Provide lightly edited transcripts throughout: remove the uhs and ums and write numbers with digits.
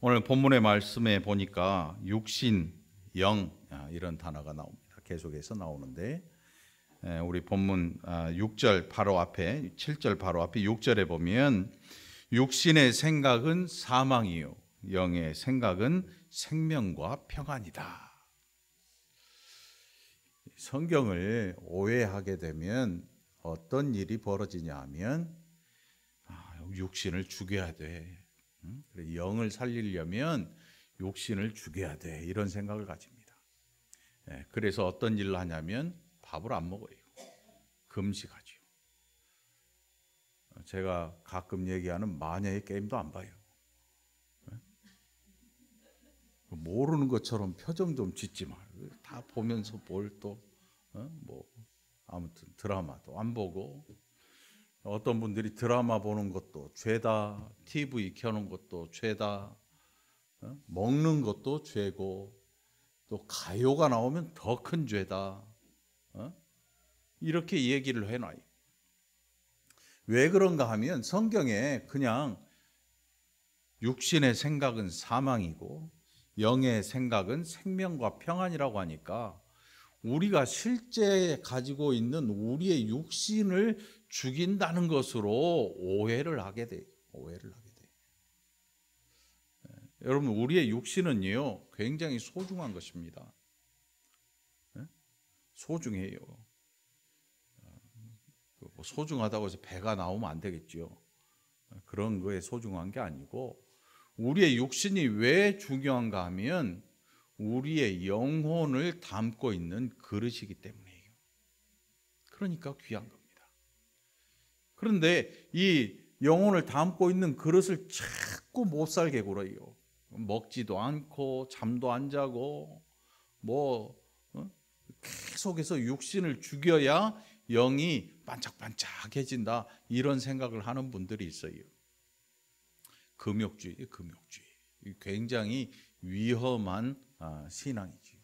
오늘 본문의 말씀에 보니까 육신, 영 이런 단어가 나옵니다. 계속해서 나오는데 우리 본문 6절 바로 앞에 7절 바로 앞에 6절에 보면 육신의 생각은 사망이요 영의 생각은 생명과 평안이다. 성경을 오해하게 되면 어떤 일이 벌어지냐 하면 육신을 죽여야 돼. 영을 살리려면 육신을 죽여야 돼. 이런 생각을 가집니다. 그래서 어떤 일을 하냐면 밥을 안 먹어요. 금식하죠. 제가 가끔 얘기하는 마녀의 게임도 안 봐요. 모르는 것처럼 표정 좀 짓지 마. 다 보면서 뭘 또 아무튼 드라마도 안 보고, 어떤 분들이 드라마 보는 것도 죄다, TV 켜는 것도 죄다, 먹는 것도 죄고, 또 가요가 나오면 더 큰 죄다, 이렇게 얘기를 해놔요. 왜 그런가 하면 성경에 그냥 육신의 생각은 사망이고 영의 생각은 생명과 평안이라고 하니까 우리가 실제 가지고 있는 우리의 육신을 죽인다는 것으로 오해를 하게 돼요. 여러분, 우리의 육신은요 굉장히 소중한 것입니다. 소중해요. 소중하다고 해서 배가 나오면 안 되겠죠. 그런 거에 소중한 게 아니고, 우리의 육신이 왜 중요한가 하면 우리의 영혼을 담고 있는 그릇이기 때문이에요. 그러니까 귀한 겁니다. 그런데 이 영혼을 담고 있는 그릇을 자꾸 못 살게 굴어요. 먹지도 않고 잠도 안 자고 계속해서 육신을 죽여야 영이 반짝반짝해진다, 이런 생각을 하는 분들이 있어요. 금욕주의. 굉장히 위험한 신앙이지.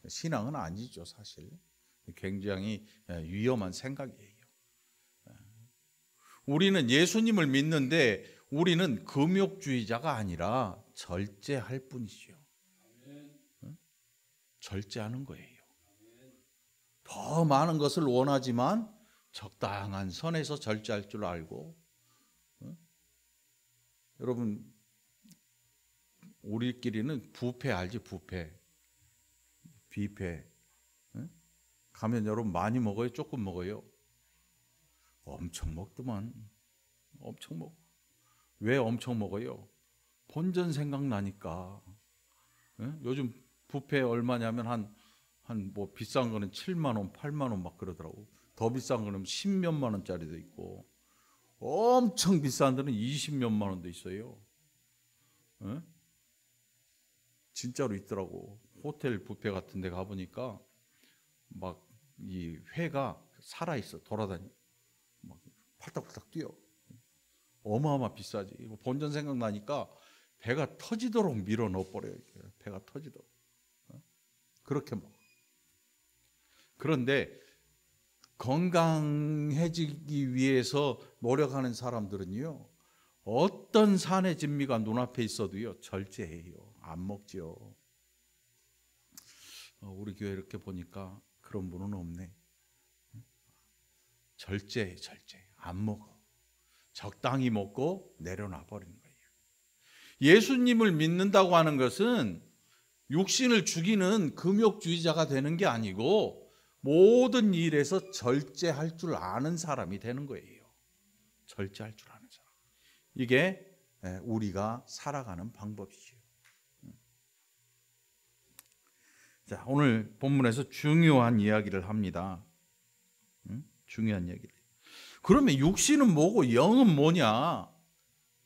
신앙은 아니죠, 사실. 굉장히 위험한 생각이에요. 우리는 예수님을 믿는데 우리는 금욕주의자가 아니라 절제할 뿐이죠. 절제하는 거예요. 더 많은 것을 원하지만 적당한 선에서 절제할 줄 알고, 여러분, 우리끼리는 뷔페 알지? 뷔페 가면 여러분 많이 먹어요? 조금 먹어요? 엄청 먹더만. 엄청 먹어. 왜 엄청 먹어요? 본전 생각나니까. 요즘 뷔페 얼마냐면 한 비싼 거는 7만 원, 8만 원 막 그러더라고. 더 비싼 거는 10몇만 원짜리도 있고, 엄청 비싼 데는 20몇만 원도 있어요. 진짜로 있더라고. 호텔 뷔페 같은 데 가보니까 막 이 회가 살아있어. 돌아다니. 막 팔딱팔딱 뛰어. 어마어마 비싸지. 본전 생각나니까 배가 터지도록 밀어 넣어버려요. 배가 터지도록. 그렇게 먹어. 그런데 건강해지기 위해서 노력하는 사람들은요, 어떤 산의 진미가 눈앞에 있어도요 절제해요. 안 먹죠. 우리 교회 이렇게 보니까 그런 분은 없네. 절제. 안 먹어. 적당히 먹고 내려놔 버리는 거예요. 예수님을 믿는다고 하는 것은 육신을 죽이는 금욕주의자가 되는 게 아니고 모든 일에서 절제할 줄 아는 사람이 되는 거예요. 절제할 줄 아는 사람. 이게 우리가 살아가는 방법이죠. 자, 오늘 본문에서 중요한 이야기를 합니다. 중요한 이야기를. 그러면 육신은 뭐고 영은 뭐냐?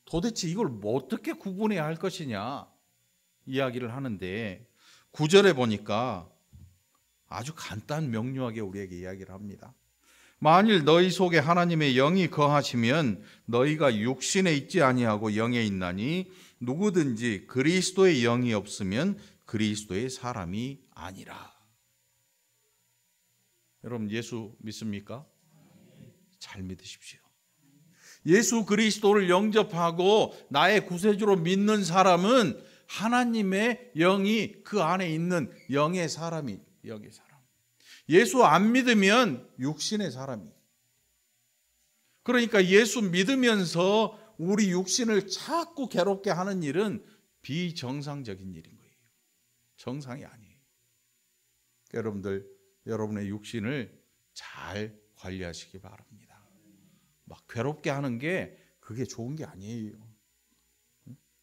도대체 이걸 어떻게 구분해야 할 것이냐? 이야기를 하는데 9절에 보니까 아주 간단 명료하게 우리에게 이야기를 합니다. 만일 너희 속에 하나님의 영이 거하시면 너희가 육신에 있지 아니하고 영에 있나니 누구든지 그리스도의 영이 없으면 그리스도의 사람이 아니라. 여러분, 예수 믿습니까? 잘 믿으십시오. 예수 그리스도를 영접하고 나의 구세주로 믿는 사람은 하나님의 영이 그 안에 있는 영의 사람이, 영의 사람. 예수 안 믿으면 육신의 사람이. 그러니까 예수 믿으면서 우리 육신을 자꾸 괴롭게 하는 일은 비정상적인 일인 거예요. 정상이 아니에요. 여러분들, 여러분의 육신을 잘 관리하시기 바랍니다. 막 괴롭게 하는 게 그게 좋은 게 아니에요.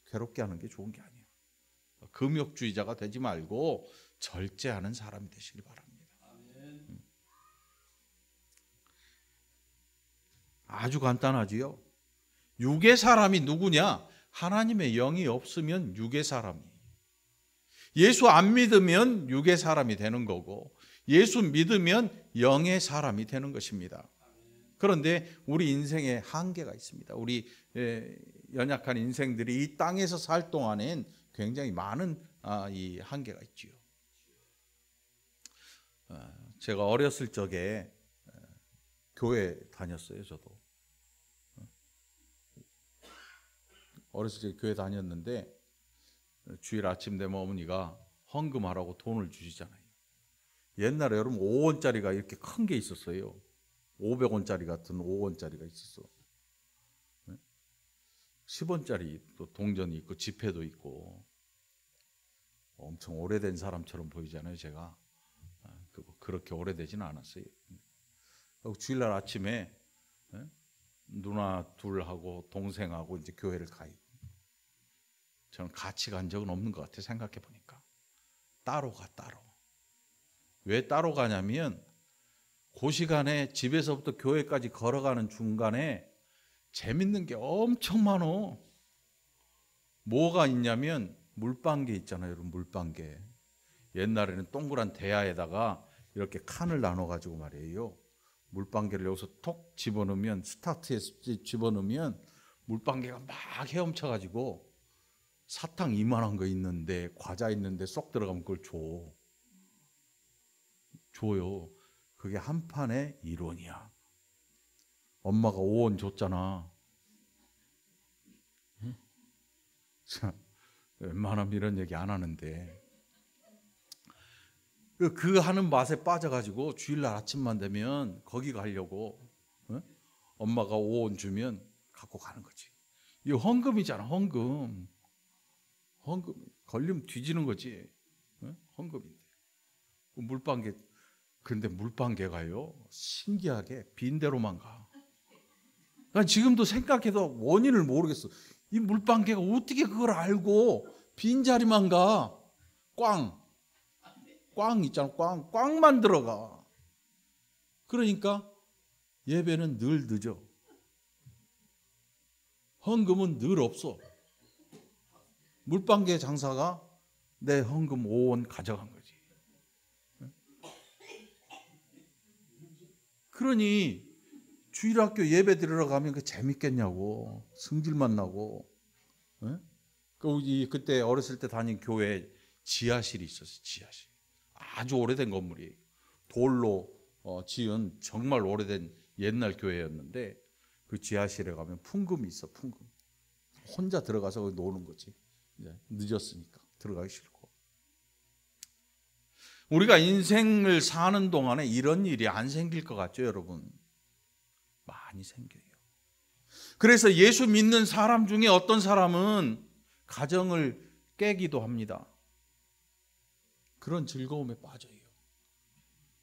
괴롭게 하는 게 좋은 게 아니에요. 금욕주의자가 되지 말고 절제하는 사람이 되시길 바랍니다. 아주 간단하지요. 육의 사람이 누구냐? 하나님의 영이 없으면 육의 사람이. 예수 안 믿으면 육의 사람이 되는 거고, 예수 믿으면 영의 사람이 되는 것입니다. 그런데 우리 인생에 한계가 있습니다. 우리 연약한 인생들이 이 땅에서 살 동안엔 굉장히 많은 이 한계가 있지요. 제가 어렸을 적에 교회 다녔어요. 저도 어렸을 때 교회 다녔는데 주일 아침 되면 어머니가 헌금하라고 돈을 주시잖아요. 옛날에 여러분 5원짜리가 이렇게 큰 게 있었어요. 500원짜리 같은 5원짜리가 있었어. 10원짜리 또 동전이 있고 지폐도 있고, 엄청 오래된 사람처럼 보이잖아요. 제가 그렇게 오래되지는 않았어요. 주일날 아침에 누나 둘하고 동생하고 이제 교회를 가요. 저는 같이 간 적은 없는 것 같아요. 생각해 보니까 따로 가, 따로. 왜 따로 가냐면 그 시간에 집에서부터 교회까지 걸어가는 중간에 재밌는 게 엄청 많어. 뭐가 있냐면 물방개 있잖아요. 여러분, 물방개. 옛날에는 동그란 대야에다가 이렇게 칸을 나눠가지고 말이에요, 물방개를 여기서 톡 집어넣으면, 스타트에서 집어넣으면 물방개가 막 헤엄쳐가지고 사탕 이만한 거 있는데, 과자 있는데 쏙 들어가면 그걸 줘요. 그게 한 판에 1원이야. 엄마가 5원 줬잖아. 응? 웬만하면 이런 얘기 안 하는데, 그 하는 맛에 빠져가지고 주일날 아침만 되면 거기 가려고, 응? 엄마가 5원 주면 갖고 가는 거지. 이거 헌금이잖아. 헌금 걸리면 뒤지는 거지. 응? 헌금인데 물방개. 그런데 물방개가요, 신기하게 빈대로만 가. 난 지금도 생각해도 원인을 모르겠어. 이 물방개가 어떻게 그걸 알고 빈자리만 가. 꽝 있잖아. 꽝만 들어가. 그러니까 예배는 늘 늦어. 헌금은 늘 없어. 물방개 장사가 내 헌금 5원 가져간 거지. 그러니 주일학교 예배 드리러 가면 그 재밌겠냐고. 승질만 나고. 그때 어렸을 때 다닌 교회 지하실이 있었어요. 지하실. 아주 오래된 건물이에요. 돌로 지은 정말 오래된 옛날 교회였는데, 그 지하실에 가면 풍금이 있어. 풍금. 혼자 들어가서 거기 노는 거지. 이제 늦었으니까 들어가기 싫고. 우리가 인생을 사는 동안에 이런 일이 안 생길 것 같죠, 여러분? 많이 생겨요. 그래서 예수 믿는 사람 중에 어떤 사람은 가정을 깨기도 합니다. 그런 즐거움에 빠져요.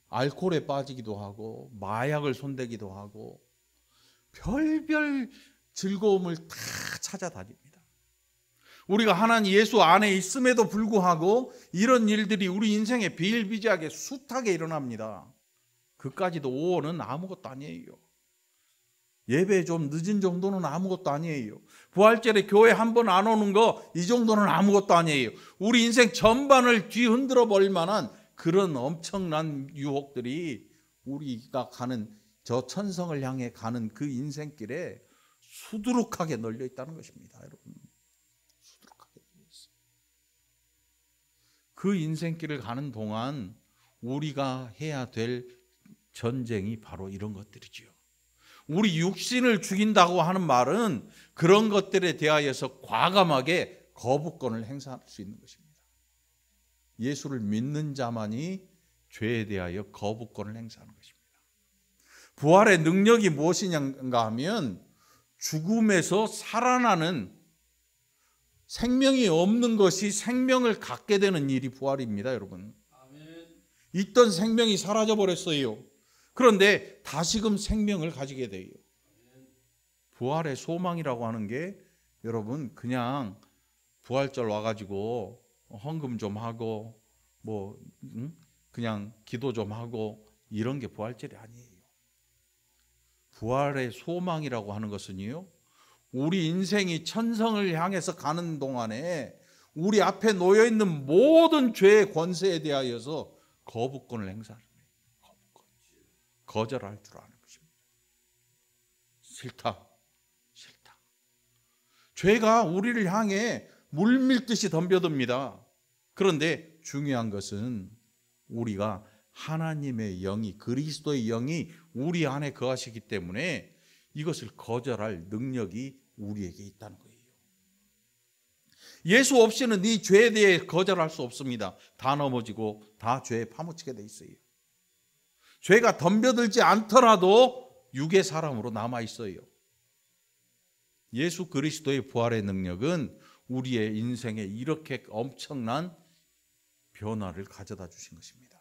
알코올에 빠지기도 하고, 마약을 손대기도 하고, 별별 즐거움을 다 찾아다닙니다. 우리가 하나님 예수 안에 있음에도 불구하고 이런 일들이 우리 인생에 비일비재하게 숱하게 일어납니다. 그까지도 5원은 아무것도 아니에요. 예배 좀 늦은 정도는 아무것도 아니에요. 부활절에 교회 한 번 안 오는 거, 이 정도는 아무것도 아니에요. 우리 인생 전반을 뒤흔들어 버릴 만한 그런 엄청난 유혹들이 우리가 가는 저 천성을 향해 가는 그 인생길에 수두룩하게 널려 있다는 것입니다, 여러분. 수두룩하게 널려 있어요. 그 인생길을 가는 동안 우리가 해야 될 전쟁이 바로 이런 것들이지요. 우리 육신을 죽인다고 하는 말은 그런 것들에 대하여서 과감하게 거부권을 행사할 수 있는 것입니다. 예수를 믿는 자만이 죄에 대하여 거부권을 행사하는 것입니다. 부활의 능력이 무엇이냐가 하면 죽음에서 살아나는, 생명이 없는 것이 생명을 갖게 되는 일이 부활입니다, 여러분. 있던 생명이 사라져 버렸어요. 그런데 다시금 생명을 가지게 돼요. 부활의 소망이라고 하는 게 여러분 그냥 부활절 와가지고 헌금 좀 하고 그냥 기도 좀 하고 이런 게 부활절이 아니에요. 부활의 소망이라고 하는 것은요, 우리 인생이 천성을 향해서 가는 동안에 우리 앞에 놓여 있는 모든 죄의 권세에 대하여서 거부권을 행사하는 거예요. 거부권. 거절할 줄 아는 것입니다. 싫다. 죄가 우리를 향해 물밀듯이 덤벼듭니다. 그런데 중요한 것은 우리가 하나님의 영이, 그리스도의 영이 우리 안에 거하시기 때문에 이것을 거절할 능력이 우리에게 있다는 거예요. 예수 없이는 이 죄에 대해 거절할 수 없습니다. 다 넘어지고 다 죄에 파묻히게 돼 있어요. 죄가 덤벼들지 않더라도 육의 사람으로 남아 있어요. 예수 그리스도의 부활의 능력은 우리의 인생에 이렇게 엄청난 변화를 가져다 주신 것입니다.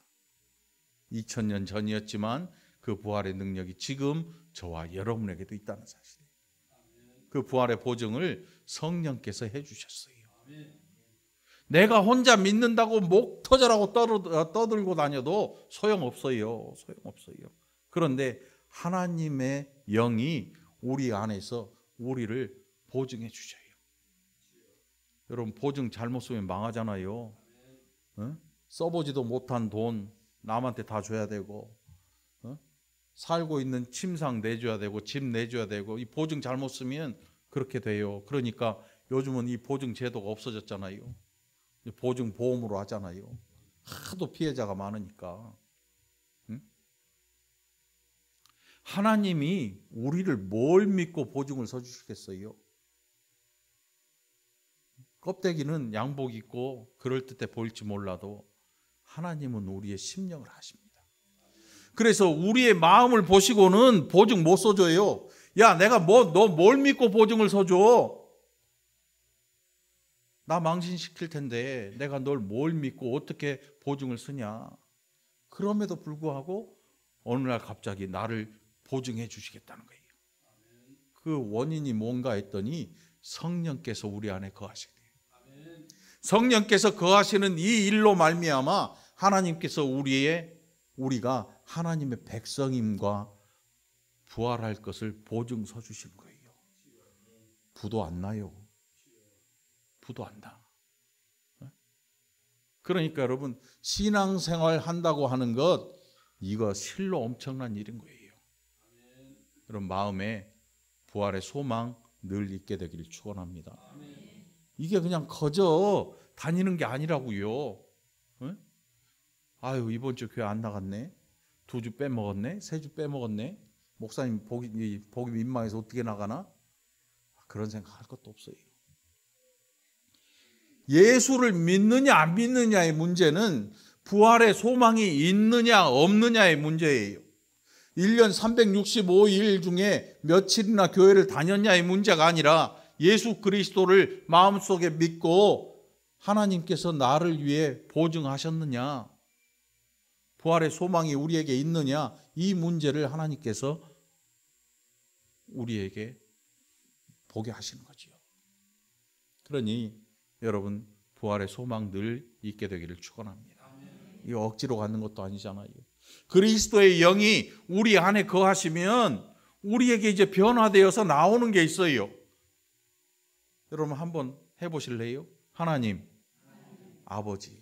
2000년 전이었지만 그 부활의 능력이 지금 저와 여러분에게도 있다는 사실. 그 부활의 보증을 성령께서 해주셨어요. 내가 혼자 믿는다고 목 터져라고 떠들고 다녀도 소용없어요. 그런데 하나님의 영이 우리 안에서 우리를 보증해 주셔요. 여러분, 보증 잘못 쓰면 망하잖아요. 써보지도 못한 돈 남한테 다 줘야 되고, 살고 있는 침상 내줘야 되고, 집 내줘야 되고, 이 보증 잘못 쓰면 그렇게 돼요. 그러니까 요즘은 이 보증 제도가 없어졌잖아요. 보증 보험으로 하잖아요. 하도 피해자가 많으니까. 하나님이 우리를 뭘 믿고 보증을 서주시겠어요? 껍데기는 양복 입고 그럴듯해 보일지 몰라도 하나님은 우리의 심령을 아십니다. 그래서 우리의 마음을 보시고는 보증 못 서줘요. 야, 내가 너 뭘 믿고 보증을 서줘? 나 망신시킬 텐데 내가 널 뭘 믿고 어떻게 보증을 쓰냐? 그럼에도 불구하고 어느 날 갑자기 나를 보증해 주시겠다는 거예요. 그 원인이 뭔가 했더니 성령께서 우리 안에 거하시게 돼요. 성령께서 거하시는 이 일로 말미암아 하나님께서 우리가 하나님의 백성임과 부활할 것을 보증 서 주시는 거예요. 부도 안 나요. 부도 안 나. 그러니까 여러분, 신앙생활 한다고 하는 것, 이거 실로 엄청난 일인 거예요. 여러분, 마음에 부활의 소망 늘 있게 되기를 축원합니다. 이게 그냥 거저 다니는 게 아니라고요. 아유, 이번 주 교회 안 나갔네. 2주 빼먹었네. 3주 빼먹었네. 목사님 복이 민망해서 어떻게 나가나? 그런 생각 할 것도 없어요. 예수를 믿느냐 안 믿느냐의 문제는 부활의 소망이 있느냐 없느냐의 문제예요. 1년 365일 중에 며칠이나 교회를 다녔냐의 문제가 아니라 예수 그리스도를 마음속에 믿고 하나님께서 나를 위해 보증하셨느냐, 부활의 소망이 우리에게 있느냐, 이 문제를 하나님께서 우리에게 보게 하시는 거죠. 그러니 여러분, 부활의 소망 늘 있게 되기를 축원합니다. 이거 억지로 갖는 것도 아니잖아요. 그리스도의 영이 우리 안에 거하시면 우리에게 이제 변화되어서 나오는 게 있어요. 여러분 한번 해보실래요? 하나님, 아버지.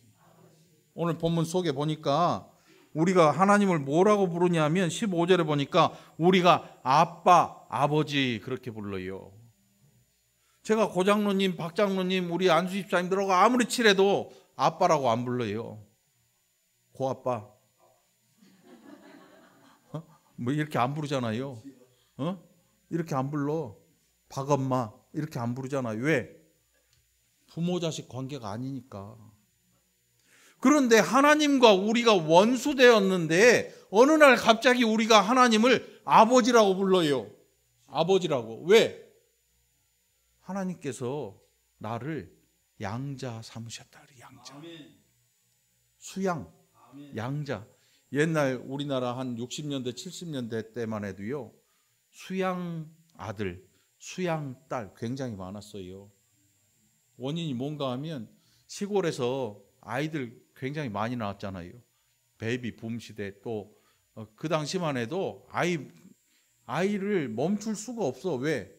오늘 본문 속에 보니까 우리가 하나님을 뭐라고 부르냐면 15절에 보니까 우리가 아빠, 아버지 그렇게 불러요. 제가 고장로님, 박장로님, 우리 안수집사님들하고 아무리 친해도 아빠라고 안 불러요. 고아빠. 뭐 이렇게 안 부르잖아요. 이렇게 안 불러. 박엄마 이렇게 안 부르잖아요. 왜? 부모 자식 관계가 아니니까. 그런데 하나님과 우리가 원수되었는데 어느 날 갑자기 우리가 하나님을 아버지라고 불러요. 아버지라고. 왜? 하나님께서 나를 양자 삼으셨다. 양자. 수양, 양자. 옛날 우리나라 한 60년대, 70년대 때만 해도요. 수양 아들, 수양 딸 굉장히 많았어요. 원인이 뭔가 하면 시골에서 아이들 굉장히 많이 나왔잖아요. 베이비 붐 시대. 또 그 당시만 해도 아이를 멈출 수가 없어. 왜?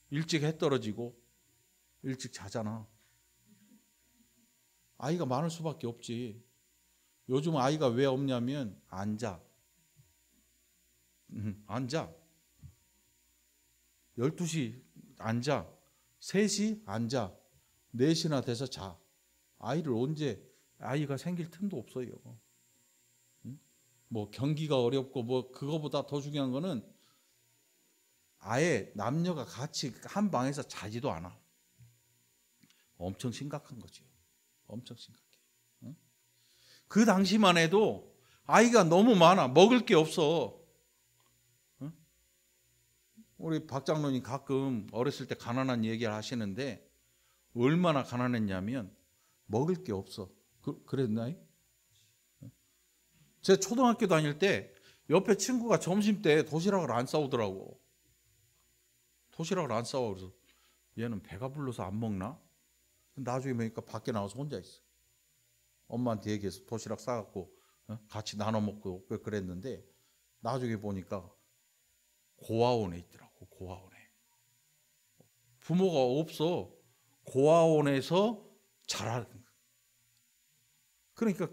일찍 해 떨어지고 일찍 자잖아. 아이가 많을 수밖에 없지. 요즘 아이가 왜 없냐면 안 자. 안 자. 12시 안 자. 3시 안 자. 4시나 돼서 자. 아이를 언제 아이가 생길 틈도 없어요. 뭐 경기가 어렵고 뭐 그거보다 더 중요한 거는 아예 남녀가 같이 한 방에서 자지도 않아. 엄청 심각한 거죠. 엄청 심각해. 그 당시만 해도 아이가 너무 많아. 먹을 게 없어. 우리 박 장로님 가끔 어렸을 때 가난한 얘기를 하시는데 얼마나 가난했냐면 먹을 게 없어. 그랬나요? 제 초등학교 다닐 때 옆에 친구가 점심 때 도시락을 안 싸오더라고. 도시락을 안 싸워. 그래서 얘는 배가 불러서 안 먹나? 나중에 보니까 밖에 나와서 혼자 있어. 엄마한테 얘기해서 도시락 싸갖고 같이 나눠 먹고 그랬는데 나중에 보니까 고아원에 있더라고. 고아원에. 부모가 없어. 고아원에서 자라는 거야. 그러니까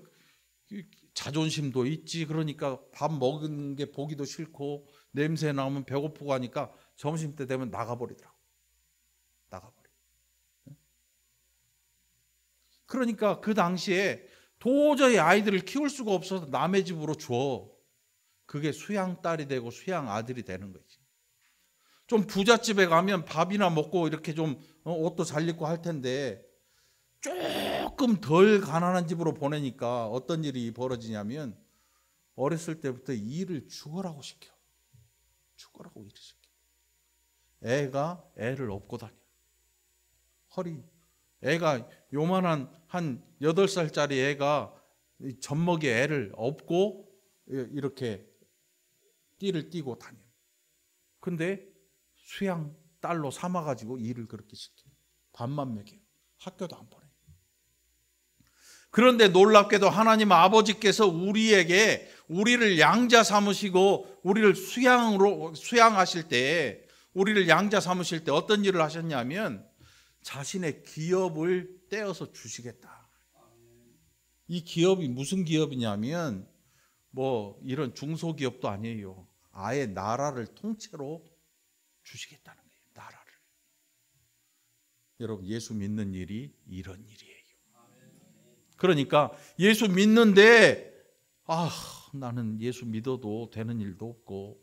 자존심도 있지. 그러니까 밥 먹은 게 보기도 싫고 냄새 나면 배고프고 하니까 점심때 되면 나가버리더라고. 나가버려. 그러니까 그 당시에 도저히 아이들을 키울 수가 없어서 남의 집으로 줘. 그게 수양 딸이 되고 수양 아들이 되는 거지. 좀 부잣집에 가면 밥이나 먹고 이렇게 좀 옷도 잘 입고 할 텐데 조금 덜 가난한 집으로 보내니까 어떤 일이 벌어지냐면 어렸을 때부터 일을 죽으라고 시켜. 죽으라고 일을 시켜. 애가 애를 업고 다녀. 애가 요만한 한 8살짜리 애가 젖먹이 애를 업고 이렇게 띠를 띠고 다녀. 근데 수양 딸로 삼아가지고 일을 그렇게 시켜. 밥만 먹여. 학교도 안 보내. 그런데 놀랍게도 하나님 아버지께서 우리를 양자 삼으시고 우리를 수양하실 때, 우리를 양자 삼으실 때 어떤 일을 하셨냐면 자신의 기업을 떼어서 주시겠다. 이 기업이 무슨 기업이냐면 뭐 이런 중소기업도 아니에요. 아예 나라를 통째로 주시겠다는 거예요. 나라를. 여러분, 예수 믿는 일이 이런 일이에요. 그러니까 예수 믿는데 나는 예수 믿어도 되는 일도 없고,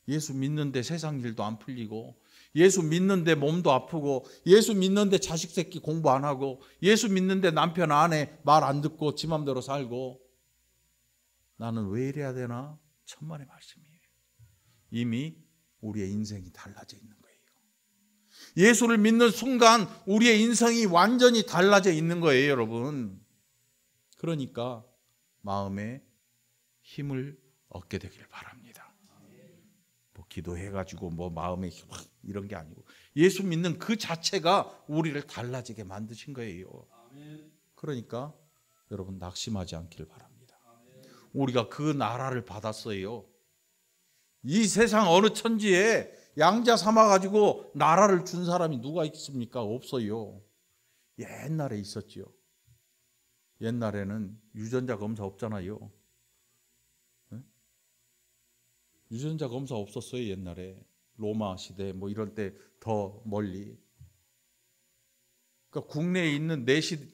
예수 믿는데 세상 일도 안 풀리고, 예수 믿는데 몸도 아프고, 예수 믿는데 자식 새끼 공부 안 하고, 예수 믿는데 남편 아내 말 안 듣고 지 맘대로 살고, 나는 왜 이래야 되나? 천만의 말씀이에요. 이미 우리의 인생이 달라져 있는 거예요. 예수를 믿는 순간 우리의 인생이 완전히 달라져 있는 거예요, 여러분. 그러니까 마음에 힘을 얻게 되길 바랍니다. 뭐 기도해가지고 뭐 마음에 힘 이런 게 아니고 예수 믿는 그 자체가 우리를 달라지게 만드신 거예요. 그러니까 여러분 낙심하지 않기를 바랍니다. 우리가 그 나라를 받았어요. 이 세상 어느 천지에 양자 삼아가지고 나라를 준 사람이 누가 있습니까? 없어요. 옛날에 있었지요. 옛날에는 유전자 검사 없잖아요. 유전자 검사 없었어요. 옛날에 로마 시대 뭐 이런 때 더 멀리. 그러니까 국내에 있는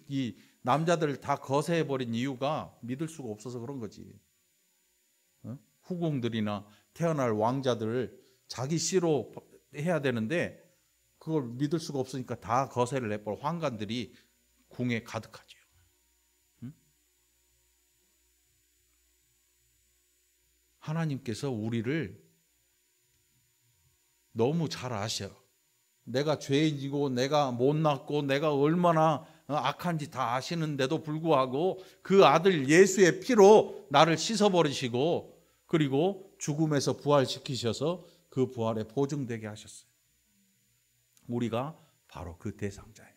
이 남자들을 다 거세해버린 이유가 믿을 수가 없어서 그런 거지. 후궁들이나 태어날 왕자들을 자기 씨로 해야 되는데 그걸 믿을 수가 없으니까 다 거세를 해버려. 환관들이 궁에 가득하죠. 응? 하나님께서 우리를 너무 잘 아셔. 내가 죄인이고 내가 못났고 내가 얼마나 악한지 다 아시는데도 불구하고 그 아들 예수의 피로 나를 씻어버리시고 그리고 죽음에서 부활시키셔서 그 부활에 보증되게 하셨어요. 우리가 바로 그 대상자예요.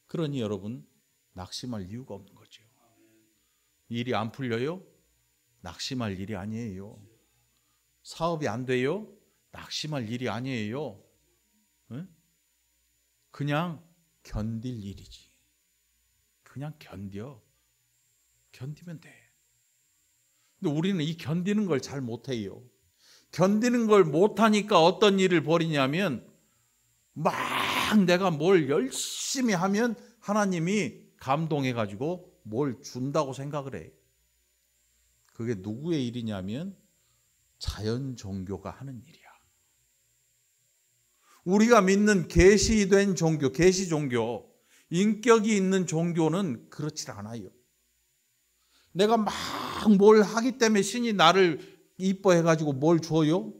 그러니 여러분 낙심할 이유가 없는 거죠. 일이 안 풀려요? 낙심할 일이 아니에요. 사업이 안 돼요? 낙심할 일이 아니에요. 응? 그냥 견딜 일이지. 그냥 견디면 돼. 근데 우리는 이 견디는 걸 잘 못해요. 견디는 걸 못하니까 어떤 일을 벌이냐면 막 내가 뭘 열심히 하면 하나님이 감동해가지고 뭘 준다고 생각을 해. 그게 누구의 일이냐면 자연 종교가 하는 일이야. 우리가 믿는 계시된 종교, 계시 종교, 인격이 있는 종교는 그렇지 않아요. 내가 막 뭘 하기 때문에 신이 나를 이뻐해가지고 뭘 줘요?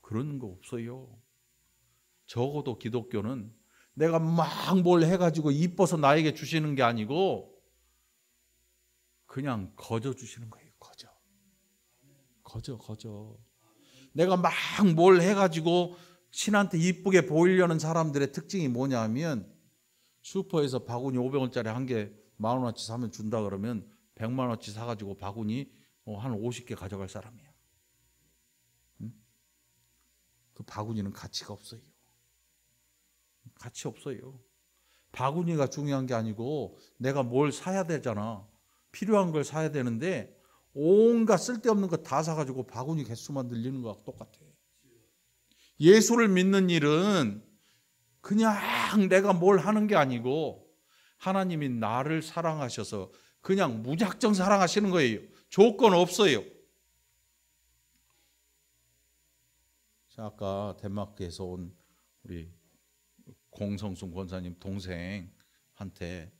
그런 거 없어요. 적어도 기독교는 내가 막 뭘 해가지고 이뻐서 나에게 주시는 게 아니고 그냥 거저 주시는 거예요. 거저. 내가 막 뭘 해가지고 신한테 이쁘게 보이려는 사람들의 특징이 뭐냐면 슈퍼에서 바구니 500원짜리 한 개 10,000원어치 사면 준다 그러면 100만원어치 사가지고 바구니 한 50개 가져갈 사람이야. 응? 그 바구니는 가치가 없어요. 가치 없어요. 바구니가 중요한 게 아니고 내가 뭘 사야 되잖아. 필요한 걸 사야 되는데 온갖 쓸데없는 거 다 사가지고 바구니 개수만 늘리는 거하고 똑같아. 예수를 믿는 일은 그냥 내가 뭘 하는 게 아니고 하나님이 나를 사랑하셔서 그냥 무작정 사랑하시는 거예요. 조건 없어요. 아까 덴마크에서 온 우리 공성순 권사님 동생한테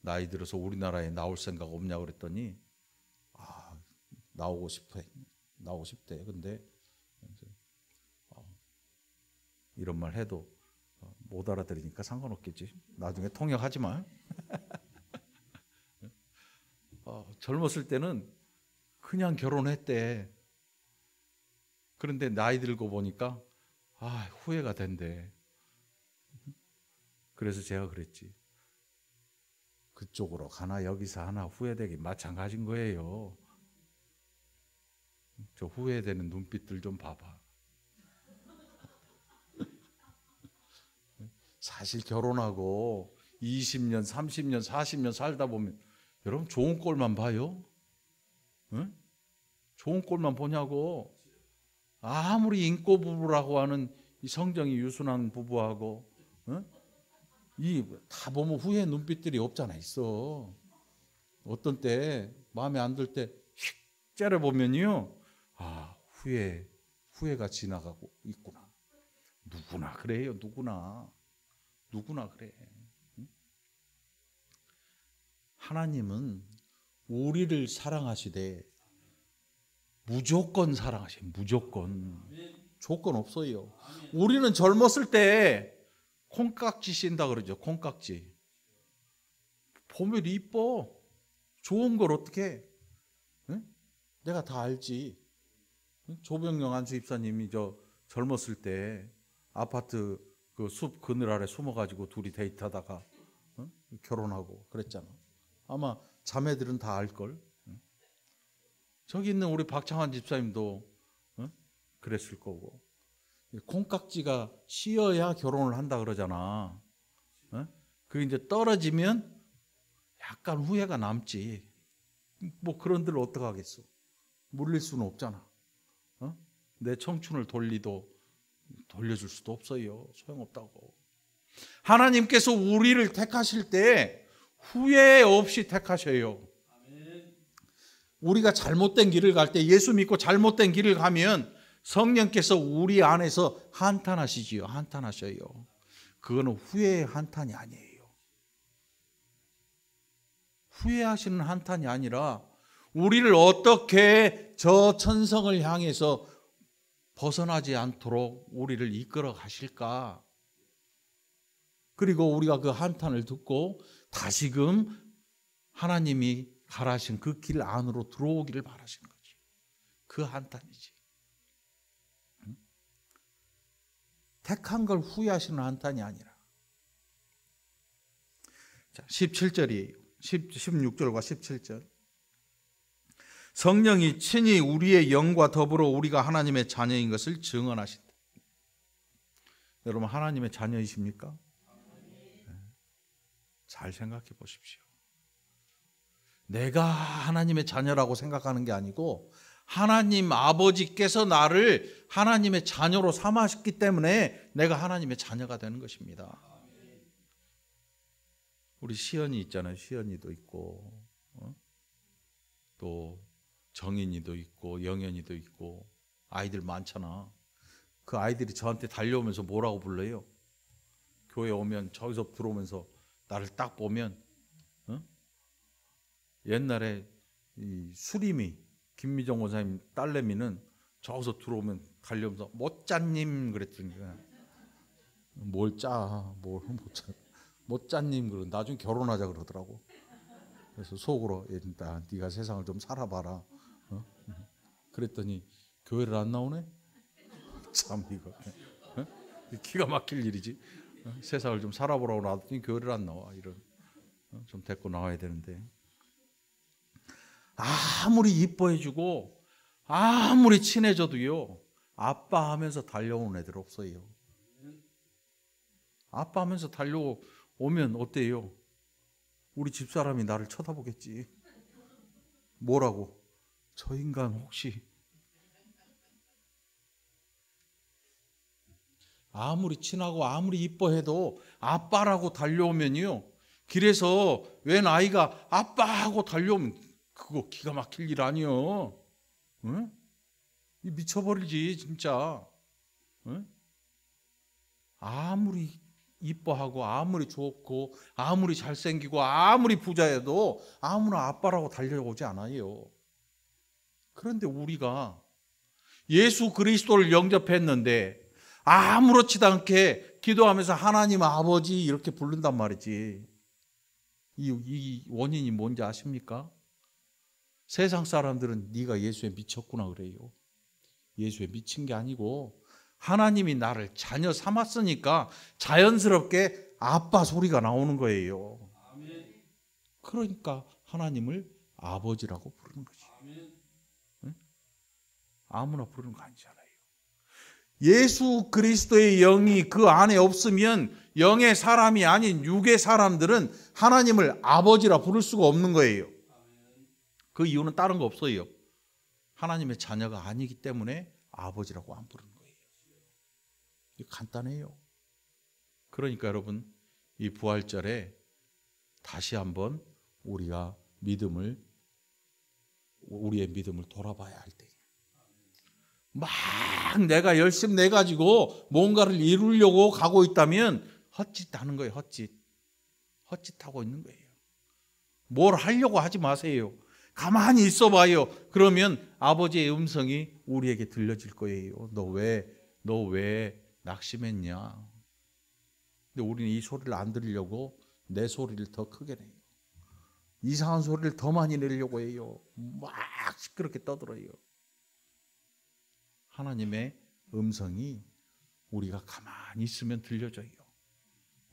나이 들어서 우리나라에 나올 생각 없냐고 그랬더니 나오고 싶대. 근데 이런 말 해도 못 알아들으니까 상관없겠지. 나중에 통역하지만 젊었을 때는 그냥 결혼했대. 그런데 나이 들고 보니까 후회가 된대. 그래서 제가 그랬지. 그쪽으로 가나 여기서 하나 후회되기 마찬가지인 거예요. 저 후회되는 눈빛들 좀 봐봐. 사실 결혼하고 20년, 30년, 40년 살다 보면 여러분 좋은 꼴만 봐요? 응? 좋은 꼴만 보냐고. 아무리 인꼬 부부라고 하는 이 성정이 유순한 부부하고 응? 이 다 보면 후회 눈빛들이 없잖아 있어. 어떤 때 마음에 안 들 때 휙 째려보면요. 후회가 지나가고 있구나. 누구나 그래요. 누구나 그래. 하나님은 우리를 사랑하시되 무조건 사랑하셔요. 무조건. 조건 없어요. 우리는 젊었을 때 콩깍지 씌인다 그러죠. 콩깍지. 보면 이뻐. 좋은 걸 어떻게? 응? 내가 다 알지. 조병영 안수 입사님이 젊었을 때 아파트 그 숲 그늘 아래 숨어가지고 둘이 데이트하다가 결혼하고 그랬잖아. 아마 자매들은 다 알걸. 저기 있는 우리 박창환 집사님도 그랬을 거고. 콩깍지가 씌어야 결혼을 한다 그러잖아. 그게 이제 떨어지면 약간 후회가 남지. 뭐 그런 데를 어떡하겠어. 물릴 수는 없잖아. 내 청춘을 돌려줄 수도 없어요. 소용없다고. 하나님께서 우리를 택하실 때 후회 없이 택하셔요. 우리가 잘못된 길을 갈 때 예수 믿고 잘못된 길을 가면 성령께서 우리 안에서 한탄하시지요. 한탄하셔요. 그거는 후회의 한탄이 아니에요. 후회하시는 한탄이 아니라 우리를 어떻게 저 천성을 향해서 벗어나지 않도록 우리를 이끌어 가실까? 그리고 우리가 그 한탄을 듣고 다시금 하나님이 가라신 그 길 안으로 들어오기를 바라시는 거지. 그 한탄이지. 택한 걸 후회하시는 한탄이 아니라. 자, 17절이에요. 16절과 17절. 성령이 친히 우리의 영과 더불어 우리가 하나님의 자녀인 것을 증언하신다. 여러분, 하나님의 자녀이십니까? 잘 생각해 보십시오. 내가 하나님의 자녀라고 생각하는 게 아니고 하나님 아버지께서 나를 하나님의 자녀로 삼으셨기 때문에 내가 하나님의 자녀가 되는 것입니다. 우리 시연이 있잖아요. 시연이도 있고 또 정인이도 있고 영연이도 있고 아이들 많잖아. 그 아이들이 저한테 달려오면서 뭐라고 불러요? 교회 오면 저기서 들어오면서 나를 딱 보면 옛날에 이 수림이 김미정 원사님 딸내미는 저기서 들어오면 달려오면서 못짜님 그랬더니 뭘 짜? 뭘 못 짜? 못짜님 그러 나중에 결혼하자 그러더라고. 그래서 속으로 일단 네가 세상을 좀 살아봐라. 그랬더니 교회를 안 나오네. 참 이거 기가 막힐 일이지. 세상을 좀 살아보라고 놔뒀더니 교회를 안 나와. 이런 좀 데리고 나와야 되는데 아무리 이뻐해주고 아무리 친해져도요 아빠 하면서 달려오는 애들 없어요. 아빠 하면서 달려오면 어때요? 우리 집사람이 나를 쳐다보겠지. 뭐라고? 저 인간 혹시 아무리 친하고 아무리 이뻐해도 아빠라고 달려오면요 길에서 웬 아이가 아빠하고 달려오면 그거 기가 막힐 일 아니요. 응? 미쳐버리지 진짜. 응? 아무리 이뻐하고 아무리 좋고 아무리 잘생기고 아무리 부자여도 아무나 아빠라고 달려오지 않아요. 그런데 우리가 예수 그리스도를 영접했는데 아무렇지도 않게 기도하면서 하나님 아버지 이렇게 부른단 말이지. 이 원인이 뭔지 아십니까? 세상 사람들은 네가 예수에 미쳤구나 그래요. 예수에 미친 게 아니고 하나님이 나를 자녀 삼았으니까 자연스럽게 아빠 소리가 나오는 거예요. 그러니까 하나님을 아버지라고 부르는 거지. 응? 아무나 부르는 거 아니잖아요. 예수 그리스도의 영이 그 안에 없으면 영의 사람이 아닌 육의 사람들은 하나님을 아버지라 부를 수가 없는 거예요. 그 이유는 다른 거 없어요. 하나님의 자녀가 아니기 때문에 아버지라고 안 부르는 거예요. 간단해요. 그러니까 여러분 이 부활절에 다시 한번 우리의 믿음을 돌아봐야 할 때, 막 내가 열심히 내 가지고 뭔가를 이루려고 가고 있다면 헛짓하는 거예요. 헛짓하고 있는 거예요. 뭘 하려고 하지 마세요. 가만히 있어봐요. 그러면 아버지의 음성이 우리에게 들려질 거예요. 너 왜 낙심했냐? 근데 우리는 이 소리를 안 들으려고 내 소리를 더 크게 내요. 이상한 소리를 더 많이 내려고 해요. 막 시끄럽게 떠들어요. 하나님의 음성이 우리가 가만히 있으면 들려져요.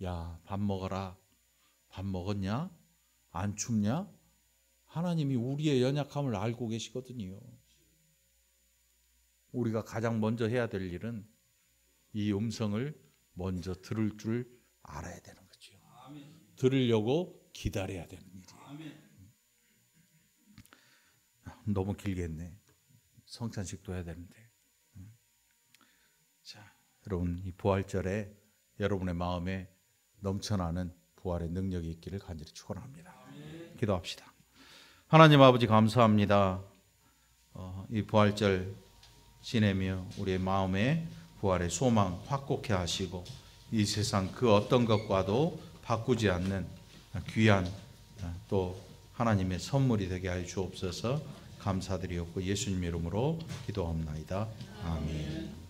야, 밥 먹어라. 밥 먹었냐? 안 춥냐? 하나님이 우리의 연약함을 알고 계시거든요. 우리가 가장 먼저 해야 될 일은 이 음성을 먼저 들을 줄 알아야 되는 거죠. 들으려고 기다려야 되는 일이에요. 너무 길게 했네. 성찬식도 해야 되는데. 자, 여러분 이 부활절에 여러분의 마음에 넘쳐나는 부활의 능력이 있기를 간절히 축원합니다. 기도합시다. 하나님 아버지 감사합니다. 이 부활절 지내며 우리의 마음에 부활의 소망 확고케 하시고 이 세상 그 어떤 것과도 바꾸지 않는 귀한 또 하나님의 선물이 되게 하여 주옵소서. 감사드리옵고 예수님 이름으로 기도합나이다. 아멘.